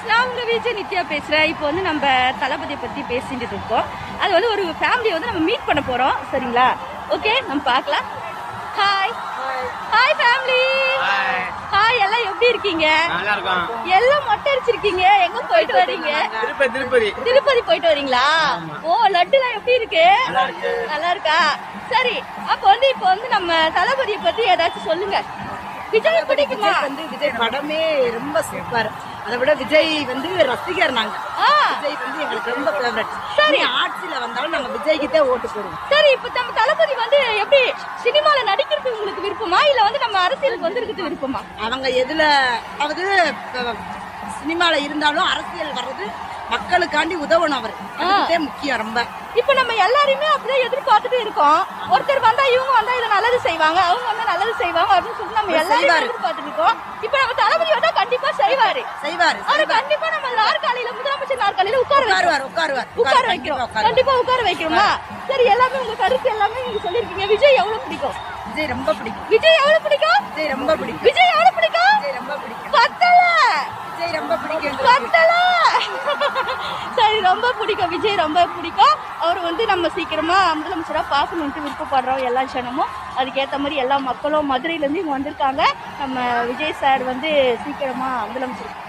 நான் உங்க விஜய் நித்யா பேசுறேன். இப்போ வந்து நம்ம தளபதியை பத்தி பேசிட்டு இருக்கோம். அது வந்து ஒரு ஃபேமிலியை வந்து நம்ம மீட் பண்ண போறோம். சரிங்களா? ஓகே, நம்ம பார்க்கலாம். Hi hi family. ஹாய், எல்லாம் எப்படி இருக்கீங்க? நல்லா இருக்கோம். எல்லாம் மொட்டை அடிச்சிருக்கீங்க. எங்க போயிட்டு வரீங்க? திருப்பதி போயிட்டு வரீங்களா? ஓ, லட்டுலாம் எப்படி இருக்கு? நல்லா இருக்கா? சரி, அப்ப வந்து இப்போ வந்து நம்ம தளபதியை பத்தி ஏதாச்சும் சொல்லுங்க. விஜய் பிடிக்குமா? விஜய் படமே ரொம்ப சூப்பர். அதை விட விஜய் வந்து ரசிகர் நாங்க. விஜய் வந்து எங்களுக்கு ரொம்ப ஃபேவரட். சரி, ஆட்சியில வந்தாலும் நாங்க விஜய்க்கு தான் ஓட்டு போடுவோம். சரி, இப்ப நம்ம தளபதி வந்து எப்படி சினிமால நடிக்கிறது உங்களுக்கு விருப்பமா, இல்ல வந்து நம்ம அரசியலுக்கு வந்திருக்கிறது விருப்பமா? அவங்க எதுல அதாவது சினிமால இருந்தாலும் அரசியல் வர்றது மக்களுக்காண்டி உதவணும். அவர் அதுவே முக்கியம் ரொம்ப. இப்ப நம்ம எல்லாருமே அப்படிதான் எதிர்பார்த்துட்டு இருக்கோம். ஒருத்தர் வந்தா இவங்க வந்தா இதை நல்லது செய்வாங்க, அவங்க வந்தா நல்லது செய்வாங்க அப்படின்னு சொல்லி நம்ம எல்லாரும் எதிர்பார்த்துட்டு இருக்கோம். இப்ப நம்ம தளபதி வந்தா கண்டிப்பா செய்வாரு. அவரு கண்டிப்பா நம்ம நாற்காலியில, முதலமைச்சர் நாற்காலியில உட்கார வைக்கிறோம். கண்டிப்பா உட்கார வைக்கிறோமா? சரி, எல்லாமே உங்க கருத்து எல்லாமே நீங்க சொல்லிருக்கீங்க. விஜய் எவ்வளவு பிடிக்கும்? விஜய் ரொம்ப பிடிக்கும். விஜய் எவ்வளவு பிடிக்கும்? விஜய் ரொம்ப பிடிக்கும். விஜய் எவ்வளவு பிடிக்கும்? விஜய் ரொம்ப பிடிக்கும். பத்தல. விஜய் ரொம்ப பிடிக்கும். பத்தல. சரி, ரொம்ப பிடிக்கும். விஜய் ரொம்ப பிடிக்கும். அவர் வந்து நம்ம சீக்கிரமா முதலமைச்சரா பார்க்கணும்ட்டு விருப்பப்படுறோம் எல்லா ஜனமும். அதுக்கேற்ற மாதிரி எல்லா மக்களும் மதுரையிலேருந்து இங்கே வந்திருக்காங்க. நம்ம விஜய் சார் வந்து சீக்கிரமா முதலமைச்சர்